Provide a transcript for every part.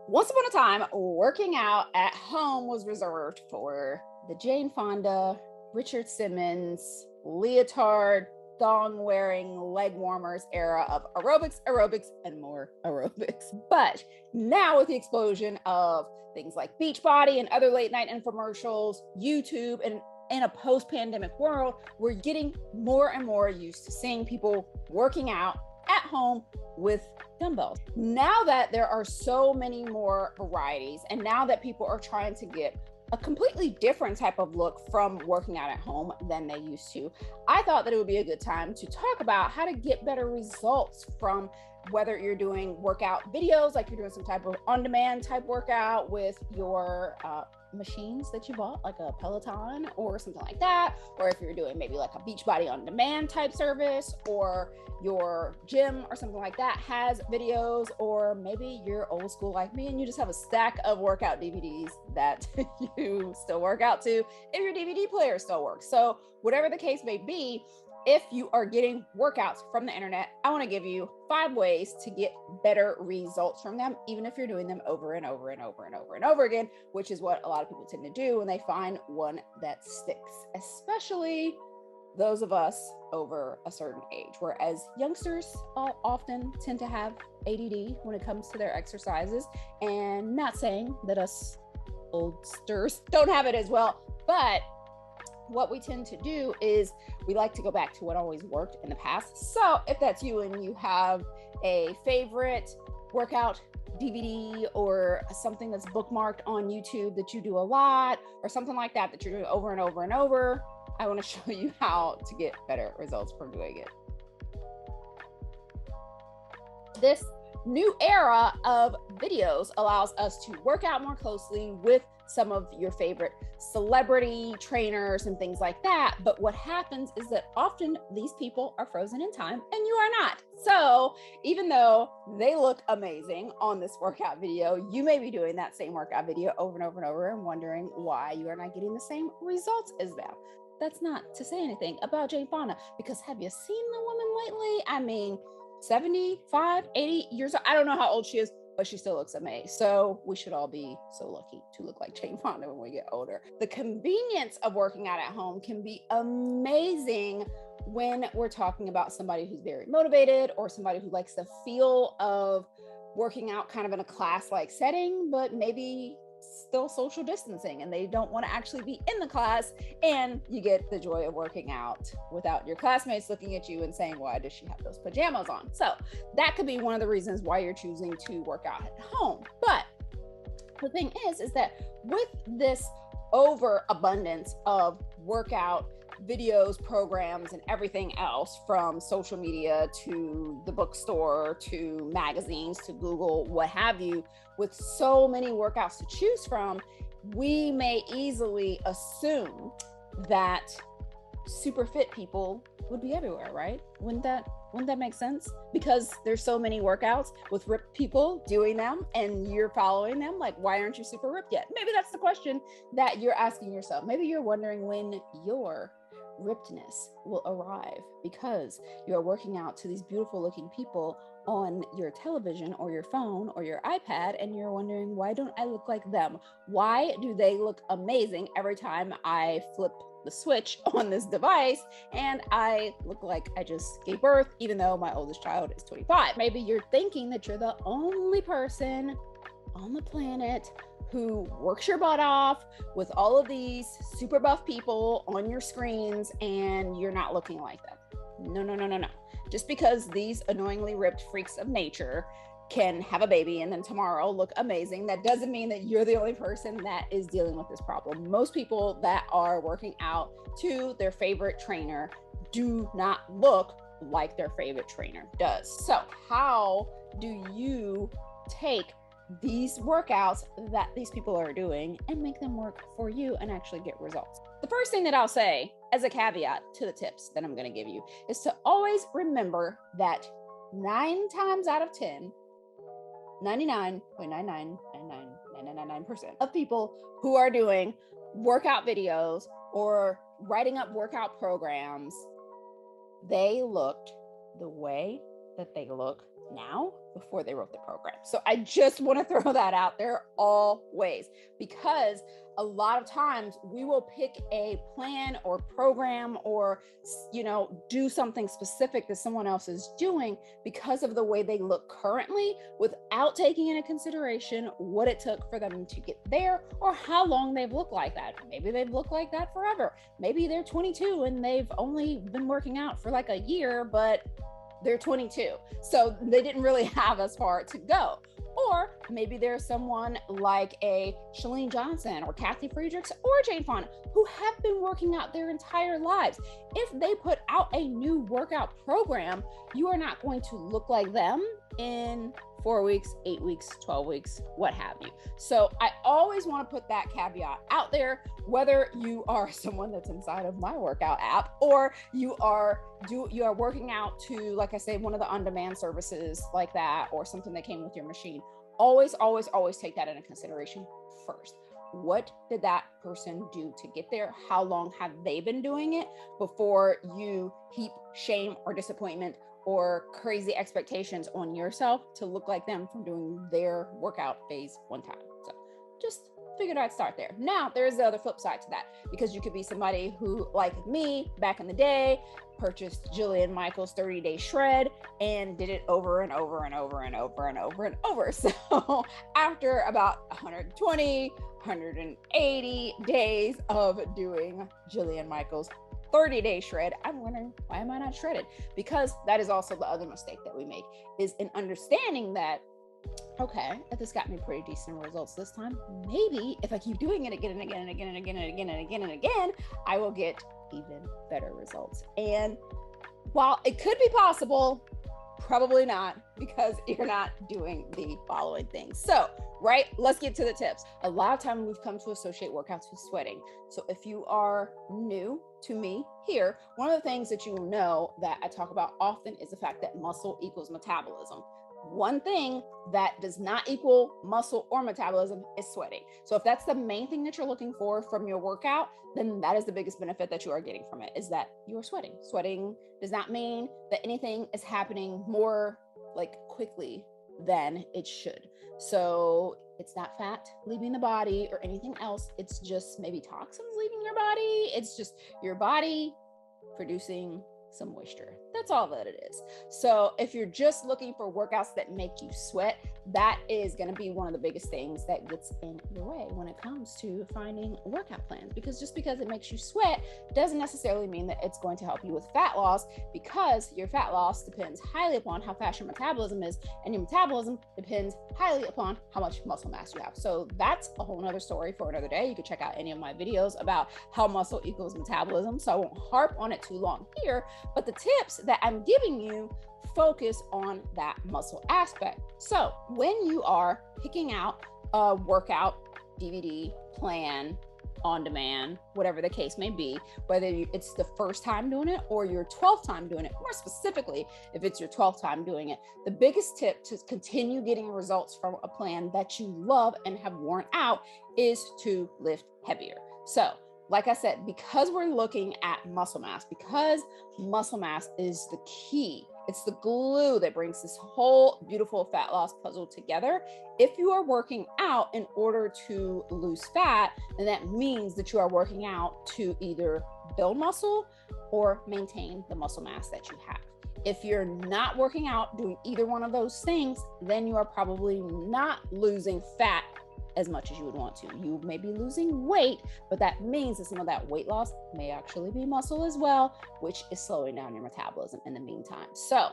Once upon a time, working out at home was reserved for the Jane Fonda, Richard Simmons, leotard, thong wearing, leg warmers era of aerobics, and more aerobics. But now, with the explosion of things like Beachbody and other late night infomercials, YouTube, and in a post-pandemic world, we're getting more and more used to seeing people working out at home with dumbbells. Now that there are so many more varieties, and now that people are trying to get a completely different type of look from working out at home than they used to, I thought that it would be a good time to talk about how to get better results from whether you're doing workout videos, like you're doing some type of on-demand type workout with your machines that you bought, like a Peloton or something like that, or if you're doing maybe like a Beachbody on demand type service, or your gym or something like that has videos, or maybe you're old school like me and you just have a stack of workout DVDs that you still work out to if your DVD player still works. So whatever the case may be, if you are getting workouts from the internet, I want to give you 5 ways to get better results from them, even if you're doing them over and over and over and over and over again, which is what a lot of people tend to do when they find one that sticks, especially those of us over a certain age, whereas youngsters often tend to have ADD when it comes to their exercises. And not saying that us oldsters don't have it as well, but what we tend to do is we like to go back to what always worked in the past. So if that's you and you have a favorite workout DVD or something that's bookmarked on YouTube that you do a lot, or something like that that you're doing over and over and over, I want to show you how to get better results from doing it. This new era of videos allows us to work out more closely with some of your favorite celebrity trainers and things like that. But what happens is that often these people are frozen in time and you are not. So even though they look amazing on this workout video, you may be doing that same workout video over and over and over and wondering why you are not getting the same results as them. That's not to say anything about Jane Fonda, because have you seen the woman lately? I mean, 75, 80 years old. I don't know how old she is, but she still looks amazing. So we should all be so lucky to look like Jane Fonda when we get older. The convenience of working out at home can be amazing when we're talking about somebody who's very motivated, or somebody who likes the feel of working out kind of in a class-like setting, but maybe still social distancing and they don't want to actually be in the class, and you get the joy of working out without your classmates looking at you and saying, why does she have those pajamas on? So that could be one of the reasons why you're choosing to work out at home. But the thing is that with this overabundance of workout videos, programs, and everything else, from social media to the bookstore to magazines to Google, what have you, with so many workouts to choose from, we may easily assume that super fit people would be everywhere, right? Wouldn't that make sense? Because there's so many workouts with ripped people doing them and you're following them. Like, why aren't you super ripped yet? Maybe that's the question that you're asking yourself. Maybe you're wondering when your rippedness will arrive, because you're working out to these beautiful looking people on your television or your phone or your iPad, and you're wondering, why don't I look like them? Why do they look amazing every time I flip the switch on this device and I look like I just gave birth, even though my oldest child is 25? Maybe you're thinking that you're the only person on the planet who works your butt off with all of these super buff people on your screens, and you're not looking like them. No. Just because these annoyingly ripped freaks of nature can have a baby and then tomorrow look amazing, that doesn't mean that you're the only person that is dealing with this problem. Most people that are working out to their favorite trainer do not look like their favorite trainer does. So how do you take these workouts that these people are doing and make them work for you and actually get results? The first thing that I'll say as a caveat to the tips that I'm going to give you is to always remember that 9 times out of 10, 99.9999999% of people who are doing workout videos or writing up workout programs, they looked the way that they look now before they wrote the program. So I just want to throw that out there always, because a lot of times we will pick a plan or program or, do something specific that someone else is doing because of the way they look currently, without taking into consideration what it took for them to get there or how long they've looked like that. Maybe they've looked like that forever. Maybe they're 22 and they've only been working out for like a year, but they're 22. So they didn't really have as far to go. Or maybe there's someone like a Chalene Johnson or Kathy Friedrichs or Jane Fonda who have been working out their entire lives. If they put out a new workout program, you are not going to look like them in 4 weeks, 8 weeks, 12 weeks, what have you. So I always want to put that caveat out there, whether you are someone that's inside of my workout app or you are working out to, like I say, one of the on-demand services like that, or something that came with your machine. Always take that into consideration first. What did that person do to get there? How long have they been doing it before you heap shame or disappointment or crazy expectations on yourself to look like them from doing their workout phase one time? So just figured I'd start there. Now, there's the other flip side to that, because you could be somebody who, like me, back in the day, purchased Jillian Michaels 30-day shred and did it over and over and over and over and over and over. So after about 120, 180 days of doing Jillian Michaels 30-day shred, I'm wondering, why am I not shredded? Because that is also the other mistake that we make, is in understanding that, okay, if this got me pretty decent results this time, maybe if I keep doing it again and again and again and again and again and again and again, I will get even better results. And while it could be possible, probably not, because you're not doing the following things. So, right, let's get to the tips. A lot of time we've come to associate workouts with sweating. So if you are new to me here, one of the things that you will know that I talk about often is the fact that muscle equals metabolism. One thing that does not equal muscle or metabolism is sweating. So if that's the main thing that you're looking for from your workout, then that is the biggest benefit that you are getting from it, is that you are sweating. Sweating does not mean that anything is happening more like quickly than it should. So it's not fat leaving the body or anything else. It's just maybe toxins leaving your body. It's just your body producing some moisture. That's all that it is. So if you're just looking for workouts that make you sweat, that is going to be one of the biggest things that gets in your way when it comes to finding workout plans, because just because it makes you sweat doesn't necessarily mean that it's going to help you with fat loss, because your fat loss depends highly upon how fast your metabolism is, and your metabolism depends highly upon how much muscle mass you have. So that's a whole nother story for another day. You can check out any of my videos about how muscle equals metabolism, so I won't harp on it too long here. But the tips that I'm giving you focus on that muscle aspect. So when you are picking out a workout DVD plan, on demand, whatever the case may be, whether it's the first time doing it or your 12th time doing it, more specifically, if it's your 12th time doing it, the biggest tip to continue getting results from a plan that you love and have worn out is to lift heavier. So like I said, because we're looking at muscle mass, because muscle mass is the key, it's the glue that brings this whole beautiful fat loss puzzle together. If you are working out in order to lose fat, then that means that you are working out to either build muscle or maintain the muscle mass that you have. If you're not working out doing either one of those things, then you are probably not losing fat as much as you would want to. You may be losing weight, but that means that some of that weight loss may actually be muscle as well, which is slowing down your metabolism in the meantime. So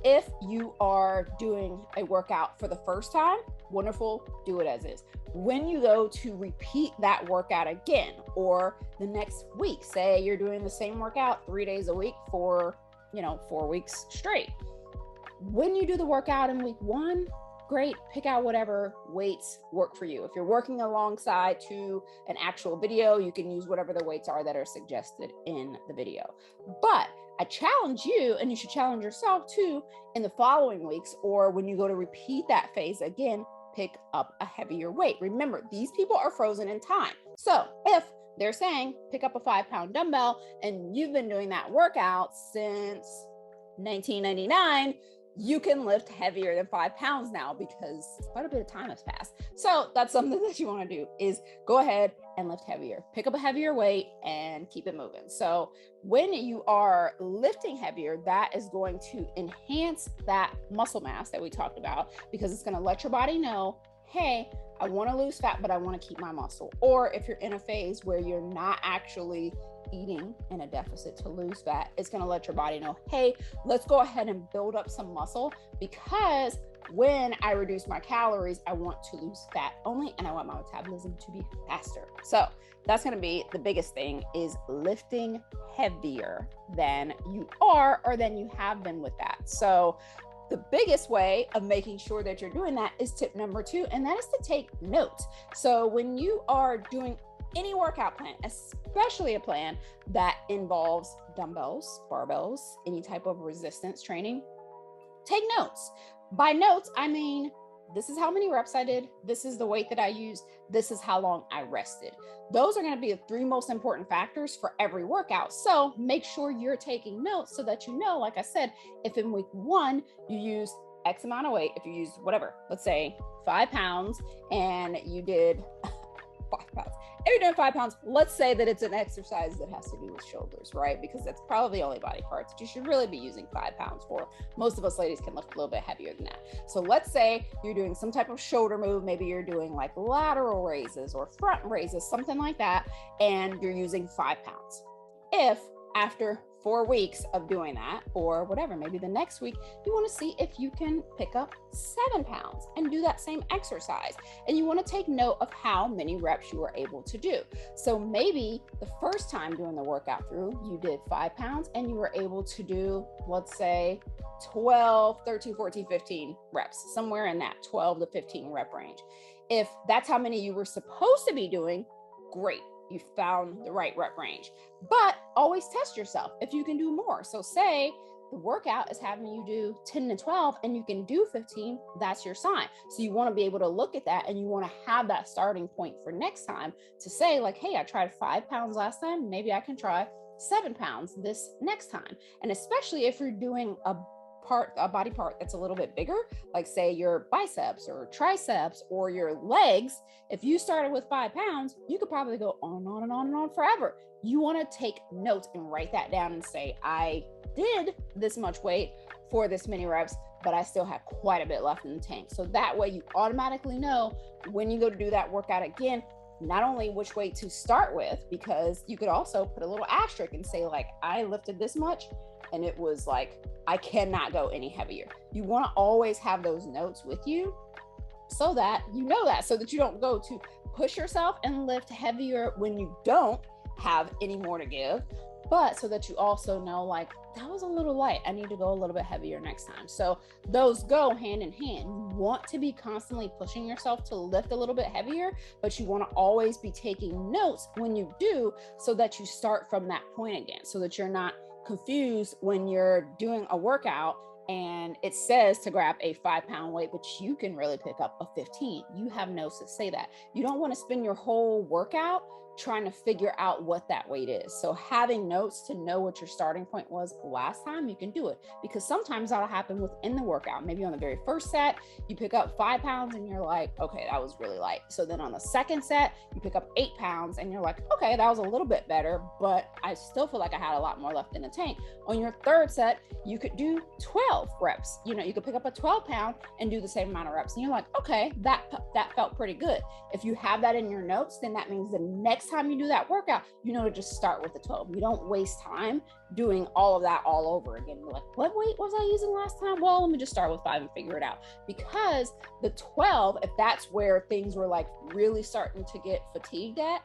if you are doing a workout for the first time, wonderful, do it as is. When you go to repeat that workout again, or the next week, say you're doing the same workout 3 days a week for 4 weeks straight. When you do the workout in week 1, great, pick out whatever weights work for you. If you're working alongside to an actual video, you can use whatever the weights are that are suggested in the video. But I challenge you, and you should challenge yourself too, in the following weeks, or when you go to repeat that phase again, pick up a heavier weight. Remember, these people are frozen in time. So if they're saying pick up a 5-pound dumbbell and you've been doing that workout since 1999, you can lift heavier than 5 pounds now because quite a bit of time has passed. So that's something that you want to do, is go ahead and lift heavier. Pick up a heavier weight and keep it moving. So when you are lifting heavier, that is going to enhance that muscle mass that we talked about, because it's going to let your body know, hey, I want to lose fat, but I want to keep my muscle. Or if you're in a phase where you're not actually eating in a deficit to lose fat, it's going to let your body know, hey, let's go ahead and build up some muscle, because when I reduce my calories, I want to lose fat only, and I want my metabolism to be faster. So that's going to be the biggest thing, is lifting heavier than you are or than you have been with that. So the biggest way of making sure that you're doing that is tip number 2, and that is to take notes. So when you are doing any workout plan, especially a plan that involves dumbbells, barbells, any type of resistance training, take notes. By notes, I mean, this is how many reps I did. This is the weight that I used. This is how long I rested. Those are going to be the 3 most important factors for every workout. So make sure you're taking notes so that you know, like I said, if in week 1 you used X amount of weight, if you used whatever, let's say 5 pounds, and you did 5 pounds. If you're doing 5 pounds, let's say that it's an exercise that has to do with shoulders, right? Because that's probably the only body parts that you should really be using 5 pounds for. Most of us ladies can lift a little bit heavier than that. So let's say you're doing some type of shoulder move. Maybe you're doing like lateral raises or front raises, something like that, and you're using 5 pounds. If after 4 weeks of doing that, or whatever, maybe the next week, you want to see if you can pick up 7 pounds and do that same exercise. And you want to take note of how many reps you were able to do. So maybe the first time doing the workout through, you did 5 pounds and you were able to do, let's say, 12, 13, 14, 15 reps, somewhere in that 12 to 15 rep range. If that's how many you were supposed to be doing, great. You found the right rep range, but always test yourself if you can do more. So say the workout is having you do 10 to 12 and you can do 15, that's your sign. So you want to be able to look at that, and you want to have that starting point for next time to say like, hey, I tried 5 pounds last time. Maybe I can try 7 pounds this next time. And especially if you're doing a body part that's a little bit bigger, like say your biceps or triceps or your legs, if you started with 5 pounds, you could probably go on and on and on and on forever. You want to take notes and write that down and say, I did this much weight for this many reps, but I still have quite a bit left in the tank. So that way you automatically know when you go to do that workout again, not only which weight to start with, because you could also put a little asterisk and say like, I lifted this much and it was like, I cannot go any heavier. You want to always have those notes with you so that you know that, so that you don't go to push yourself and lift heavier when you don't have any more to give, but so that you also know like, that was a little light, I need to go a little bit heavier next time. So those go hand in hand. You want to be constantly pushing yourself to lift a little bit heavier, but you want to always be taking notes when you do, so that you start from that point again, so that you're not confused when you're doing a workout and it says to grab a 5 pound weight, but you can really pick up a 15. You have notes that say that. You don't want to spend your whole workout trying to figure out what that weight is. So having notes to know what your starting point was last time, you can do it, because sometimes that'll happen within the workout. Maybe on the very first set, you pick up 5 pounds and you're like, okay, that was really light. So then on the second set, you pick up 8 pounds and you're like, okay, that was a little bit better, but I still feel like I had a lot more left in the tank. On your third set, you could do 12 reps. You know, you could pick up a 12 pound and do the same amount of reps. And you're like, okay, that felt pretty good. If you have that in your notes, then that means the next time you do that workout, you know to just start with the 12. You don't waste time doing all of that all over again. You're like, what weight was I using last time? Well, let me just start with 5 and figure it out. Because the 12, if that's where things were like really starting to get fatigued at,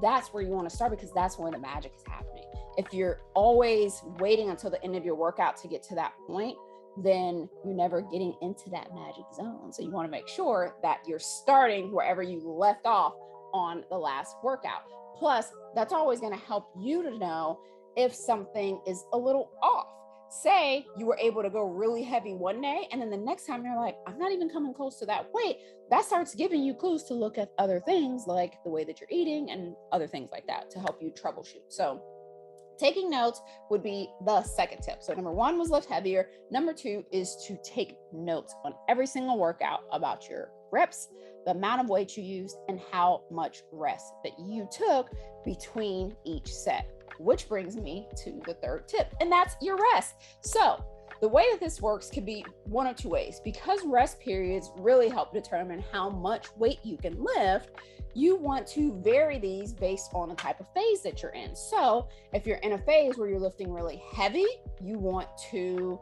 that's where you want to start, because that's when the magic is happening. If you're always waiting until the end of your workout to get to that point, then you're never getting into that magic zone. So you want to make sure that you're starting wherever you left off on the last workout. Plus, that's always going to help you to know if something is a little off. Say you were able to go really heavy one day, and then the next time you're like, I'm not even coming close to that weight. That starts giving you clues to look at other things like the way that you're eating and other things like that to help you troubleshoot. So Taking notes would be the second tip. So number one was lift heavier. Number two is to take notes on every single workout about your reps, the amount of weight you used, and how much rest that you took between each set, which brings me to the third tip, and that's your rest. So the way that this works could be one of two ways. Because rest periods really help determine how much weight you can lift, you want to vary these based on the type of phase that you're in. So if you're in a phase where you're lifting really heavy, you want to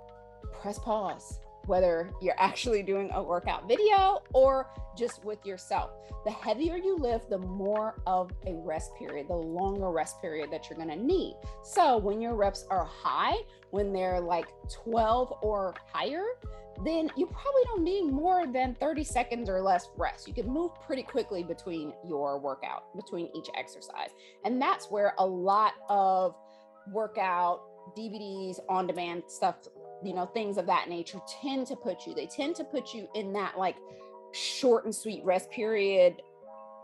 press pause, whether you're actually doing a workout video or just with yourself. The heavier you lift, the more of a rest period, the longer rest period that you're gonna need. So when your reps are high, when they're like 12 or higher, then you probably don't need more than 30 seconds or less rest. You can move pretty quickly between your workout, between each exercise. And that's where a lot of workout DVDs, on-demand stuff, things of that nature tend to put you in that like short and sweet rest period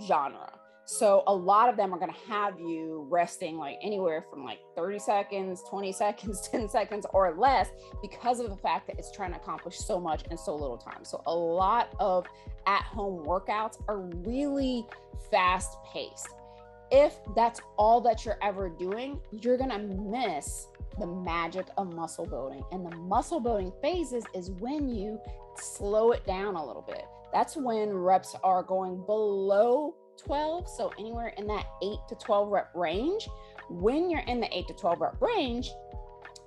genre. So a lot of them are going to have you resting like anywhere from like 30 seconds, 20 seconds, 10 seconds or less, because of the fact that it's trying to accomplish so much in so little time. So a lot of at-home workouts are really fast paced. If that's all that you're ever doing, you're going to miss the magic of muscle building. And the muscle building phases is when you slow it down a little bit. That's when reps are going below 12. So anywhere in that 8 to 12 rep range. When you're in the 8 to 12 rep range,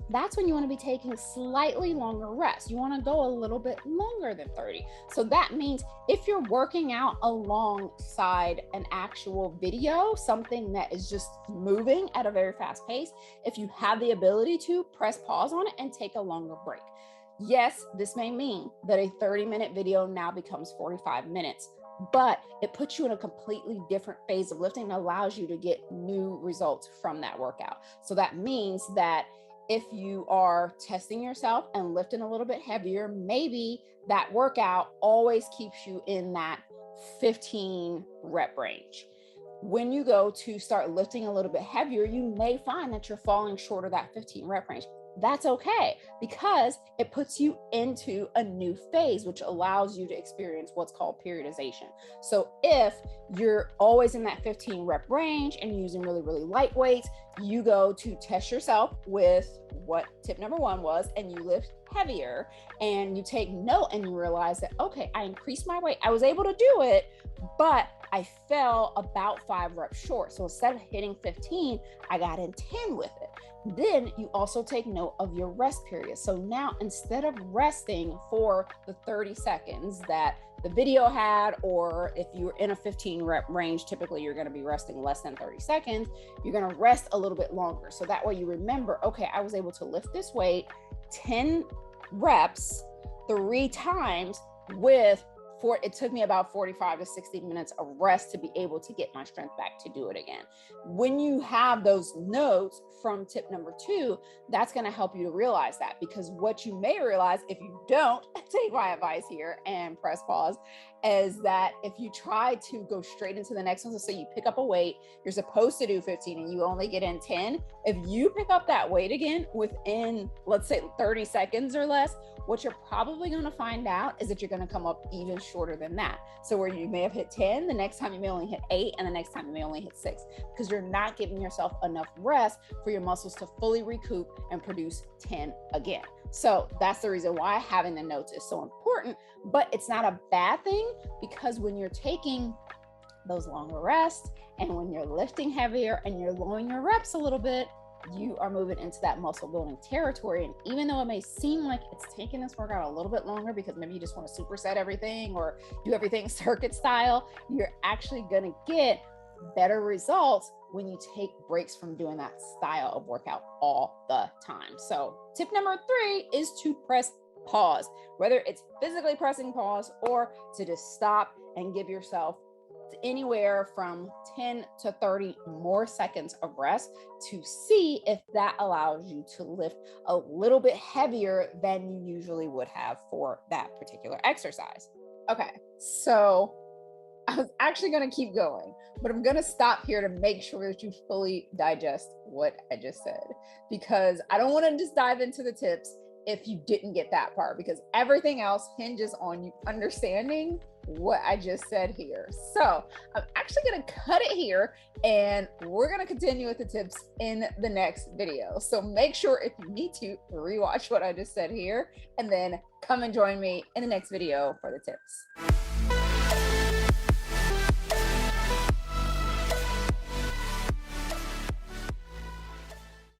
that's when you want to be taking slightly longer rests. You want to go a little bit longer than 30. So that means if you're working out alongside an actual video, something that is just moving at a very fast pace, if you have the ability to press pause on it and take a longer break. Yes, this may mean that a 30-minute video now becomes 45 minutes, but it puts you in a completely different phase of lifting and allows you to get new results from that workout. So that means that if you are testing yourself and lifting a little bit heavier, maybe that workout always keeps you in that 15 rep range. When you go to start lifting a little bit heavier, you may find that you're falling short of that 15 rep range. That's okay, because it puts you into a new phase, which allows you to experience what's called periodization. So if you're always in that 15 rep range and using really, really light weights, you go to test yourself with what tip number one was, and you lift heavier, and you take note and you realize that, okay, I increased my weight. I was able to do it, but I fell about 5 reps short. So instead of hitting 15, I got in 10 with it. Then you also take note of your rest period. So now instead of resting for the 30 seconds that the video had, or if you're in a 15 rep range, typically you're going to be resting less than 30 seconds, you're going to rest a little bit longer. So that way you remember, okay, I was able to lift this weight 10 reps 3 times it took me about 45 to 60 minutes of rest to be able to get my strength back to do it again. When you have those notes from tip number 2, that's going to help you to realize that, because what you may realize if you don't take my advice here and press pause is that if you try to go straight into the next one, so say you pick up a weight, you're supposed to do 15 and you only get in 10. If you pick up that weight again within, let's say 30 seconds or less, what you're probably going to find out is that you're going to come up even shorter than that. So where you may have hit 10, the next time you may only hit 8, and the next time you may only hit 6, because you're not giving yourself enough rest for your muscles to fully recoup and produce 10 again. So that's the reason why having the notes is so important, but it's not a bad thing, because when you're taking those longer rests and when you're lifting heavier and you're lowering your reps a little bit, you are moving into that muscle building territory. And even though it may seem like it's taking this workout a little bit longer because maybe you just want to superset everything or do everything circuit style, you're actually going to get better results when you take breaks from doing that style of workout all the time. So tip number 3 is to press pause, whether it's physically pressing pause or to just stop and give yourself anywhere from 10 to 30 more seconds of rest to see if that allows you to lift a little bit heavier than you usually would have for that particular exercise. Okay, so I was actually going to keep going, but I'm going to stop here to make sure that you fully digest what I just said, because I don't want to just dive into the tips if you didn't get that part, because everything else hinges on you understanding what I just said here. So I'm actually going to cut it here, and we're going to continue with the tips in the next video. So make sure, if you need to, rewatch what I just said here, and then come and join me in the next video for the tips.